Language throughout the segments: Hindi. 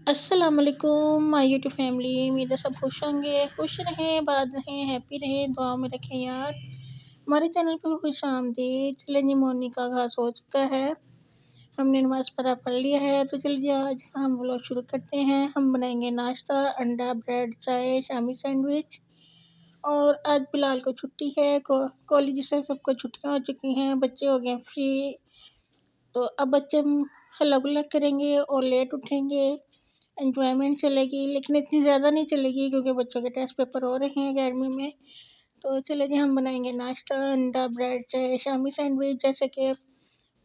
अस्सलाम वालेकुम माय यूट्यूब फैमिली। उम्मीद है सब खुश होंगे, खुश रहें, बात रहें, हैप्पी रहें, दुआ में रखें यार। हमारे चैनल पर खुश आमदीद। चलिए जी, मॉर्निंग का आगाज़ हो चुका है, हमने नमाज़ पढ़ लिया है। तो चलिए आज का हम व्लॉग शुरू करते हैं। हम बनाएंगे नाश्ता, अंडा, ब्रेड, चाय, शामी सैंडविच। और आज बिलाल को छुट्टी है, कॉलेज से सबको छुट्टियाँ हो चुकी हैं, बच्चे हो गए फ्री। तो अब बच्चे हल्ला गुल्ला करेंगे और लेट उठेंगे, एंजॉयमेंट चलेगी, लेकिन इतनी ज़्यादा नहीं चलेगी क्योंकि बच्चों के टेस्ट पेपर हो रहे हैं गर्मी में। तो चलिए जी, हम बनाएंगे नाश्ता, अंडा, ब्रेड, चाय, शामी सैंडविच। जैसे कि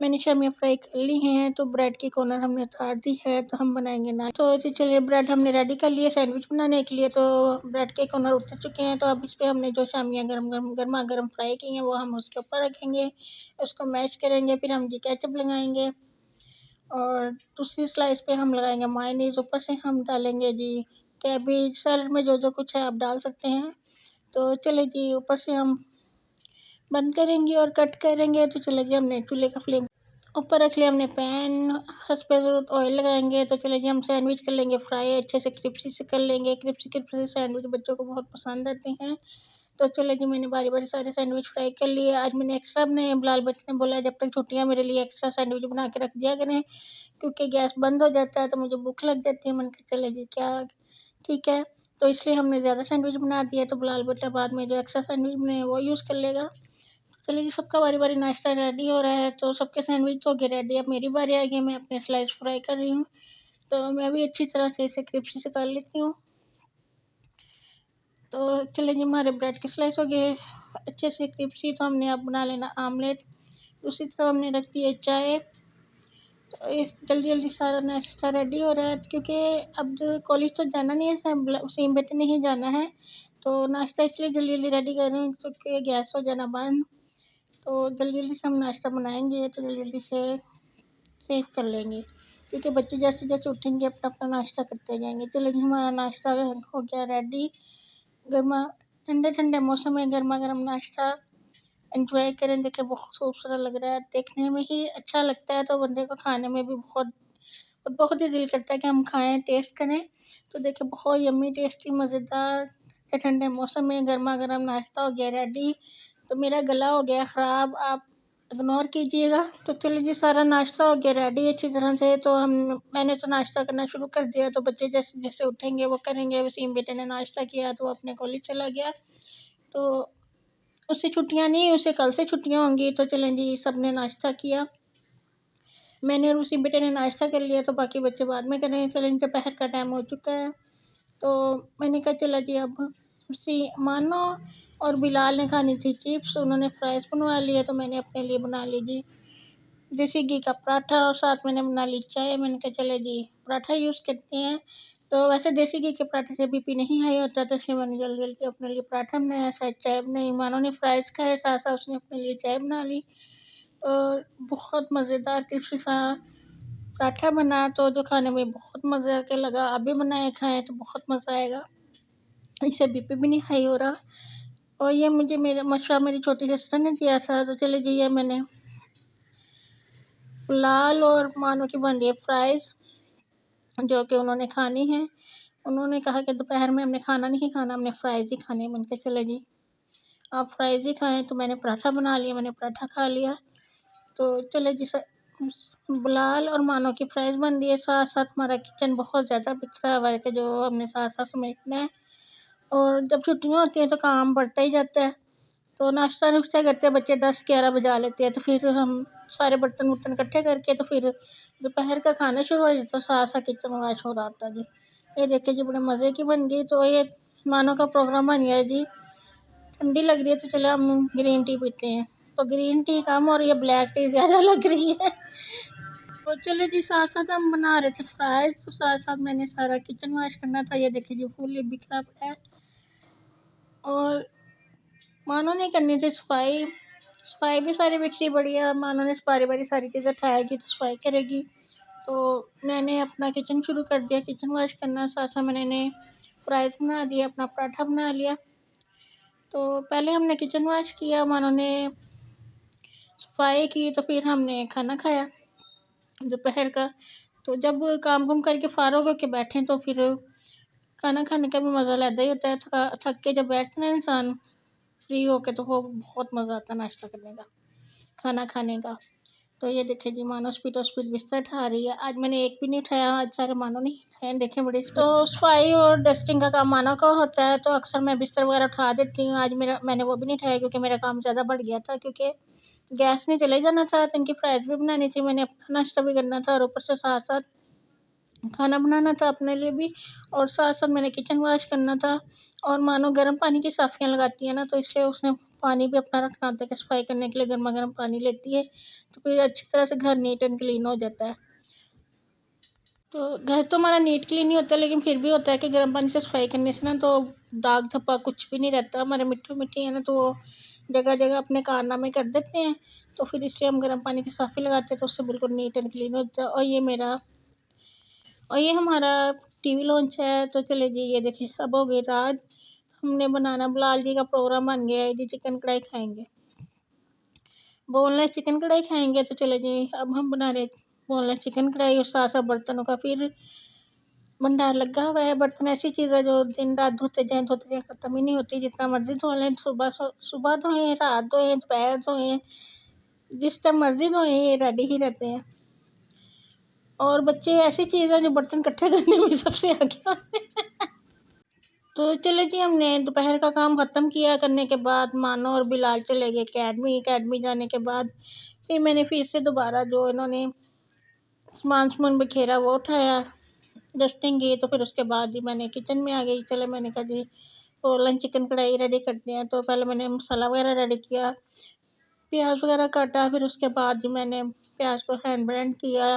मैंने शामियाँ फ्राई कर ली हैं, तो ब्रेड की कॉर्नर हमने उतार दी है, तो हम बनाएंगे नाश्ता। तो जी चलिए, ब्रेड हमने रेडी कर लिए सैंडविच बनाने के लिए। तो ब्रेड के कॉर्नर उतर चुके हैं, तो अब इस पर हमने जो शामियाँ गर्मा गर्म फ्राई की हैं वो हम उसके ऊपर रखेंगे, उसको मैश करेंगे, फिर हम जी केचप लगाएंगे और दूसरी स्लाइस पे हम लगाएंगे मायोनीज़। ऊपर से हम डालेंगे जी कैबेज। सैलड में जो जो कुछ है आप डाल सकते हैं। तो चलिए जी, ऊपर से हम बंद करेंगे और कट करेंगे। तो चलिए जी, हमने चूल्हे का फ्लेम ऊपर रख लिया, हमने पैन, उस पर ऑयल लगाएंगे। तो चलिए जी, हम सैंडविच कर लेंगे फ्राई, अच्छे से क्रिप्सी से कर लेंगे। क्रिप्सी क्रिप्सी सैंडविच बच्चों को बहुत पसंद आते हैं। तो चलिए जी, मैंने बारी बारी सारे सैंडविच फ्राई कर लिए। आज मैंने एक्स्ट्रा बनाए, बिलाल भट्ट ने बोला जब तक छुट्टियाँ मेरे लिए एक्स्ट्रा सैंडविच बना के रख दिया करें, क्योंकि गैस बंद हो जाता है तो मुझे भूख लग जाती है। मैंने कहा चले जी, क्या ठीक है। तो इसलिए हमने ज़्यादा सैंडविच बना दिया, तो बिलाल बेटा बाद में जो एक्स्ट्रा सैंडविच बनाए वो यूज़ कर लेगा। चलिए जी, सबका बारी बारी नाश्ता रेडी हो रहा है, तो सबके सैंडविच हो गए रेडी। अब मेरी बारी आ गई, मैं अपने स्लाइस फ्राई कर रही हूँ। तो मैं भी अच्छी तरह से इसे क्रिप्सी से कर लेती हूँ। तो चलिए जी, हमारे ब्रेड के स्लाइस हो गए अच्छे से क्रिप्सी। तो हमने अब बना लेना आमलेट। दूसरी तरफ हमने रख दी है चाय। तो जल्दी जल्दी सारा नाश्ता रेडी हो रहा है, क्योंकि अब कॉलेज तो जाना नहीं है, उसी बेटे नहीं जाना है। तो नाश्ता इसलिए जल्दी जल्दी रेडी कर रही हूँ क्योंकि गैस हो जाना बंद। तो जल्दी जल्दी से हम नाश्ता बनाएंगे, तो जल्दी जल्दी से सेव कर लेंगे, क्योंकि बच्चे जैसे जैसे उठेंगे अपना अपना नाश्ता करते जाएंगे। चलिए जी, हमारा नाश्ता हो गया रेडी। गर्मा ठंडे ठंडे मौसम में गर्मा गर्म नाश्ता एंजॉय करें। देखिए बहुत खूबसूरत लग रहा है, देखने में ही अच्छा लगता है, तो बंदे को खाने में भी बहुत बहुत ही दिल करता है कि हम खाएं, टेस्ट करें। तो देखिए बहुत यम्मी टेस्टी मज़ेदार ठंडे मौसम में गर्मा गर्म नाश्ता हो गया रेडी। तो मेरा गला हो गया ख़राब, आप इग्नोर कीजिएगा। तो चलिए जी, सारा नाश्ता हो गया रेडी अच्छी तरह से। तो मैंने तो नाश्ता करना शुरू कर दिया, तो बच्चे जैसे जैसे उठेंगे वो करेंगे। वसीम बेटे ने नाश्ता किया तो वो अपने कॉलेज चला गया। तो उससे छुट्टियाँ नहीं, उसे कल से छुट्टियाँ होंगी। तो चलें जी, सब ने नाश्ता किया, मैंने और उसी बेटे ने नाश्ता कर लिया, तो बाकी बच्चे बाद में करें। चलें, दोपहर का टाइम हो चुका है। तो मैंने कहा चला जी, अब उसी मानो और बिलाल ने खानी थी चिप्स, उन्होंने फ्राइज़ बनवा लिए, तो मैंने अपने लिए बना ली जी देसी घी का पराठा और साथ मैंने बना ली चाय। मैंने कहा चले जी, पराठा यूज़ करते हैं। तो वैसे देसी घी के पराठे से बीपी नहीं हाई होता, तो इसलिए मैंने जल्दी जल्दी अपने लिए पराठा बनाया, साथ चाय बनाई। मानो ने फ्राइज़ खाए, साथ साथ उसने अपने लिए चाय बना ली। और बहुत मज़ेदार क्रिस्पी सा पराठा बना, तो जो खाने में बहुत मज़े के लगा। आप भी बनाए खाएं तो बहुत मज़ा आएगा, इससे बीपी भी नहीं हाई हो रहा। और ये मुझे मेरा मशवरा मेरी छोटी सिस्टर ने दिया था। तो चले जी, ये मैंने लाल और मानो की बन रही है फ्राइज़, जो कि उन्होंने खानी है। उन्होंने कहा कि दोपहर में हमने खाना नहीं खाना, हमने फ्राइज़ ही खानी है। मैंने कहा चले जी, आप फ्राइज़ ही खाएं। तो मैंने पराठा बना लिया, मैंने पराठा खा लिया। तो चले जी, बिलाल और मानो की फ्राइज़ बन रही है, साथ साथ हमारा किचन बहुत ज़्यादा बिखरा हुआ है कि जो हमने साथ साथ समेटना है। और जब छुट्टियाँ होती हैं तो काम बढ़ता ही जाता है। तो नाश्ता नुश्ता करते हैं बच्चे 10-11 बजा लेते हैं, तो फिर हम सारे बर्तन वर्तन इकट्ठे करके तो फिर दोपहर का खाना शुरू हो जाता है। साथ साथ किचन वॉश हो रहा था जी। ये देखिए जी, बड़े मज़े की बन गई। तो ये मानो का प्रोग्राम बन गया जी। ठंडी लग रही है तो चलो हम ग्रीन टी पीते हैं। तो ग्रीन टी कम और ये ब्लैक टी ज़्यादा लग रही है। तो चलो जी, साथ साथ हम बना रहे थे फ्राइज़, तो साथ साथ मैंने सारा किचन वॉश करना था। ये देखिए जी, फुल बिखरा पड़ा है। और मानो ने करनी थी सफाई, सफाई भी सारी बिखरी पड़ी है। मानो ने बारी बारी सारी चीज़ें उठाएगी तो सफाई करेगी। तो मैंने अपना किचन शुरू कर दिया, किचन वॉश करना। साथ साथ मैंने फ्राइज़ बना दिया, अपना पराठा बना लिया। तो पहले हमने किचन वॉश किया, मानो ने सफाई की, तो फिर हमने खाना खाया दोपहर का। तो जब काम कुम करके फ़ारिग होके बैठें तो फिर खाना खाने का भी मज़ा अलग ही होता है। थक के जब बैठते हैं इंसान फ्री होके तो वो बहुत मज़ा आता है नाश्ता करने का, खाना खाने का। तो ये देखिए जी मानो स्पीड बिस्तर उठा रही है। आज मैंने एक भी नहीं उठाया, आज सारे मानो नहीं उठाए, देखें बड़ी तो सफाई और डस्टिंग का काम मानो का होता है, तो अक्सर मैं बिस्तर वगैरह उठा देती हूँ। आज मैंने वो भी नहीं उठाया क्योंकि मेरा काम ज़्यादा बढ़ गया था, क्योंकि गैस ने चले जाना था तो इनकी फ्राइज़ भी बनानी थी, मैंने अपना नाश्ता भी करना था और ऊपर से साथ साथ खाना बनाना था अपने लिए भी, और साथ साथ मैंने किचन वॉश करना था। और मानो गर्म पानी की साफ़ियाँ लगाती है ना, तो इसलिए उसने पानी भी अपना रखना होता है कि सफाई करने के लिए गर्मा गर्म पानी लेती है, तो फिर अच्छी तरह से घर नीट एंड क्लीन हो जाता है। तो घर तो हमारा नीट क्लीन नहीं होता, लेकिन फिर भी होता है कि गर्म पानी से सफाई करने से ना तो दाग धब्बा कुछ भी नहीं रहता। हमारे मिट्टी मिट्टी है ना, तो वो जगह जगह अपने कारनामे कर देते हैं, तो फिर इसलिए हम गर्म पानी की साफ़ी लगाते हैं, तो उससे बिल्कुल नीट एंड क्लीन हो जाता है। और ये हमारा टीवी लॉन्च है। तो चले जी, ये देखिए अब हो गई रात, हमने बनाना बिलाल जी का प्रोग्राम बन गया है जी, चिकन कढ़ाई खाएंगे, बोनलेस चिकन कढ़ाई खाएंगे। तो चले जी, अब हम बना रहे बोनलेस चिकन कढ़ाई, और साथ साथ बर्तनों का फिर भंडार लगा हुआ है। बर्तन ऐसी चीज़ है जो दिन रात धोते जाएं ख़त्म ही नहीं होती, जितना मर्जी धो लें, सुबह धोएं, रात धोएं, दोपहर धोएं, जिस टाइम मर्जी धोएं, ये रेडी ही रहते हैं। और बच्चे ऐसी चीज़ है जो बर्तन इकट्ठे करने में सबसे आगे होते हैं। तो चलो जी, हमने दोपहर का काम ख़त्म किया करने के बाद मानो और बिलाल चले गए अकेडमी जाने के बाद फिर मैंने फिर से दोबारा जो इन्होंने सामान बिखेरा वो उठाया, डस्टिंग की। तो फिर उसके बाद ही मैंने किचन में आ गई। चलो मैंने कहा जी लंच चिकन कढ़ाई रेडी करते हैं। तो पहले मैंने मसाला वगैरह रेडी किया, प्याज वगैरह काटा, फिर उसके बाद जी मैंने प्याज को हैंड ब्लेंड किया,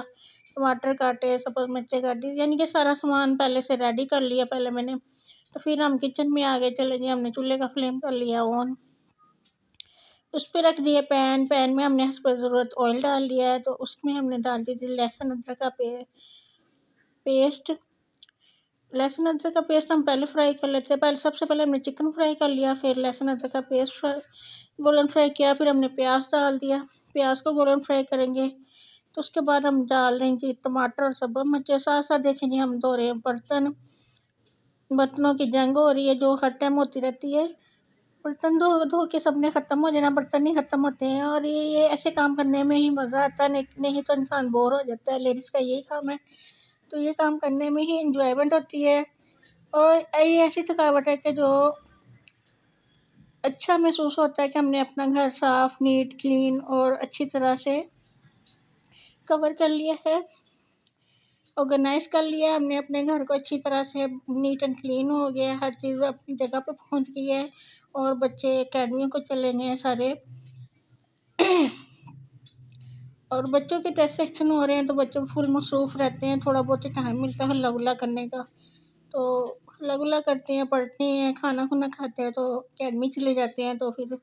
टमाटर काटे, सब्ज़ मिर्चें काटी, यानी कि सारा सामान पहले से रेडी कर लिया पहले मैंने। तो फिर हम किचन में आ गए। चले जी, हमने चूल्हे का फ्लेम कर लिया ऑन, उस पे रख दिए पैन में हमने हस्ब ज़रूरत ऑयल डाल दिया है। तो उसमें हमने डाल दी थी लहसुन अदरक का पेस्ट। लहसुन अदरक का पेस्ट हम पहले फ्राई कर लेते हैं। सबसे पहले हमने चिकन फ्राई कर लिया, फिर लहसुन अदरक का पेस्ट गोल्डन फ्राई किया, फिर हमने प्याज डाल दिया, प्याज को गोल्डन फ्राई करेंगे। तो उसके बाद हम डाल रहे हैं जी टमाटर और सब्ज़ मिर्चें। साथ साथ देखें जी, हम धो रहे हैं बर्तनों की जंग हो रही है जो हर टाइम होती रहती है। बर्तन धो धो के सबने ख़त्म हो जाना, बर्तन नहीं ख़त्म होते हैं, और ये ऐसे काम करने में ही मज़ा आता है, नहीं तो इंसान बोर हो जाता है। लेडीज़ का यही काम है, तो ये काम करने में ही इंजॉयमेंट होती है। और ये ऐसी थकावट है कि जो अच्छा महसूस होता है कि हमने अपना घर साफ़ नीट क्लीन और अच्छी तरह से कवर कर लिया है, ऑर्गेनाइज़ कर लिया है हमने अपने घर को अच्छी तरह से, नीट एंड क्लीन हो गया है, हर चीज़ अपनी जगह पे पहुंच गई है। और बच्चे अकेडमियों को चले गए हैं सारे और बच्चों के टेस्ट सेक्शन हो रहे हैं, तो बच्चे फुल मसरूफ़ रहते हैं, थोड़ा बहुत ही टाइम मिलता है हल्ला गुल्ला करने का, तो हल्ला गुल्ला करते हैं, पढ़ते हैं, खाना खुना खाते हैं, तो अकेडमी चले जाते हैं। तो फिर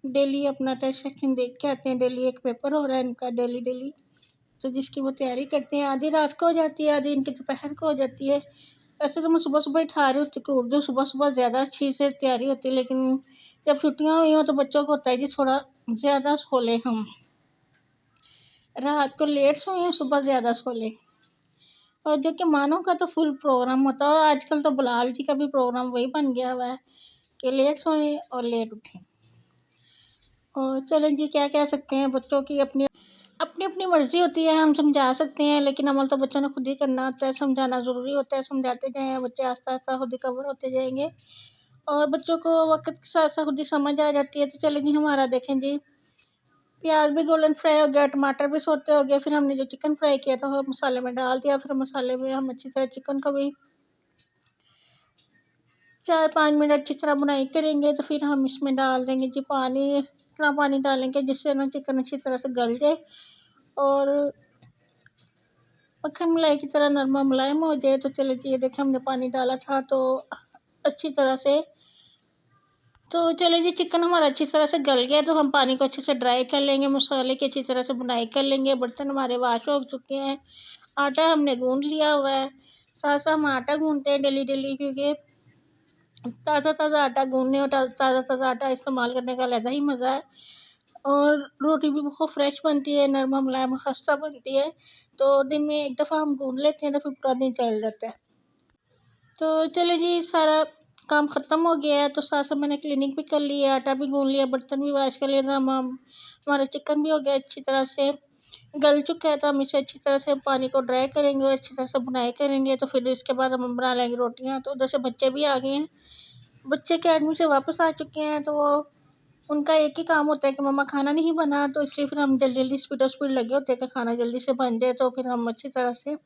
डेली अपना टेस्ट सेक्शन देख के आते हैं, डेली एक पेपर हो रहा है इनका डेली, तो जिसकी वो तैयारी करते हैं। आधी रात को हो जाती है, आधी इनकी दोपहर को हो जाती है। वैसे तो मैं सुबह सुबह ही ठा रही होती कि उर्दू सुबह सुबह ज़्यादा अच्छी से तैयारी होती है, लेकिन जब छुट्टियाँ हुई हों तो बच्चों को होता है कि थोड़ा ज़्यादा सो लें, हम रात को लेट सोएं या सुबह ज़्यादा सो लें। और जो कि मानो का तो फुल प्रोग्राम होता है, और आजकल तो बिलाल जी का भी प्रोग्राम वही बन गया हुआ है कि लेट सोएं और लेट उठें। और चलें जी, क्या कह सकते हैं, बच्चों की अपनी अपनी अपनी मर्ज़ी होती है। हम समझा सकते हैं, लेकिन अमल तो बच्चों ने खुद ही करना होता है, समझाना ज़रूरी होता है। समझाते जाएँ बच्चे आहिस्ता आहिस्ता खुद ही कवर होते जाएंगे, और बच्चों को वक्त के साथ साथ खुद ही समझ आ जाती है। तो चलें जी, हमारा देखें जी प्याज भी गोल्डन फ्राई हो गया, टमाटर भी सोते हो गए, फिर हमने जो चिकन फ्राई किया था वो मसाले में डाल दिया। फिर मसाले में हम अच्छी तरह चिकन को भी 4-5 मिनट अच्छी तरह बुनाई करेंगे। तो फिर हम इसमें डाल देंगे जी पानी, इतना पानी डालेंगे जिससे ना चिकन अच्छी तरह से गल जाए और मक्खन मलाई की तरह नरमा मुलायम हो जाए। तो चलो जी, ये देखें हमने पानी डाला था तो अच्छी तरह से, तो चलो जी चिकन हमारा अच्छी तरह से गल गया, तो हम पानी को अच्छे से ड्राई कर लेंगे, मसाले की अच्छी तरह से बुनाई कर लेंगे। बर्तन हमारे वॉश हो चुके हैं, आटा हमने गूंद लिया हुआ है। साथ साथ हम आटा गूंदते हैं डेली, क्योंकि ताज़ा ताज़ा आटा गूंदने और ताज़ा ताज़ा आटा इस्तेमाल करने का अलग ही मज़ा है। और रोटी भी बहुत फ्रेश बनती है, नरम मुलायम खस्ता बनती है। तो दिन में एक दफ़ा हम गूँध लेते हैं तो फिर पूरा दिन चल जाता है। तो चलो जी, सारा काम ख़त्म हो गया है, तो साथ-साथ मैंने क्लीनिंग भी कर ली है, आटा भी गूँध लिया, बर्तन भी वॉश कर लिया, हमारा चिकन भी हो गया अच्छी तरह से गल चुका है। तो हम इसे अच्छी तरह से पानी को ड्राई करेंगे और अच्छी तरह से भुनाई करेंगे, तो फिर इसके बाद हम बना लेंगे रोटियाँ। तो उधर से बच्चे भी आ गए हैं, बच्चे अकेडमी से वापस आ चुके हैं। तो वो उनका एक ही काम होता है कि मम्मा खाना नहीं बना, तो इसलिए फिर हम जल्दी-जल्दी स्पीड लगे होते हैं कि खाना जल्दी से बन जाए, तो फिर हम अच्छी तरह से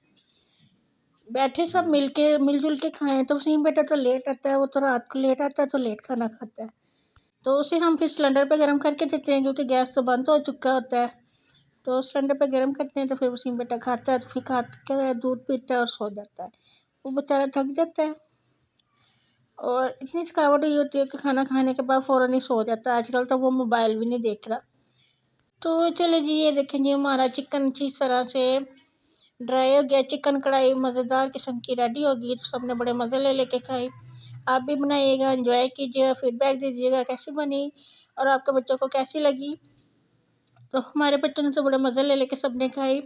बैठे सब मिल-जुल के खाएँ। तो वसीम बेटा तो लेट आता है, वो तो रात को लेट आता है, तो लेट खाना खाता है। तो उसे हम फिर सिलेंडर पे गरम करके देते हैं, क्योंकि गैस तो बंद हो चुका होता है। तो सिलेंडर पे गरम करते हैं, तो फिर वसीम बेटा खाता है, तो फिर खा के दूध पीता है और सो जाता है। वो बेचारा थक जाता है और इतनी थकावट हुई होती है कि खाना खाने के बाद फ़ौरन ही सो जाता है। आजकल तो वो मोबाइल भी नहीं देख रहा। तो चलो जी, ये देखें जी, हमारा चिकन अच्छी तरह से ड्राई हो गया। चिकन कढ़ाई मज़ेदार किस्म की रेडी हो गई, तो सबने बड़े मज़े ले लेके खाई। आप भी बनाइएगा, एंजॉय कीजिएगा, फीडबैक दीजिएगा कैसी बनी और आपके बच्चों को कैसी लगी। तो हमारे बच्चों ने तो बड़े मज़े ले लेके सबने खाई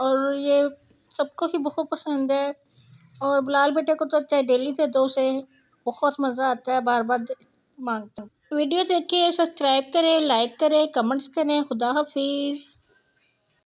और ये सबको ही बहुत पसंद है। और बिलाल बेटे को तो चाहे डेली दे दो उसे, बहुत मज़ा आता है, बार बार मांगता है। वीडियो देखिए, सब्सक्राइब करें, लाइक करें, कमेंट्स करें। खुदा हाफिज़।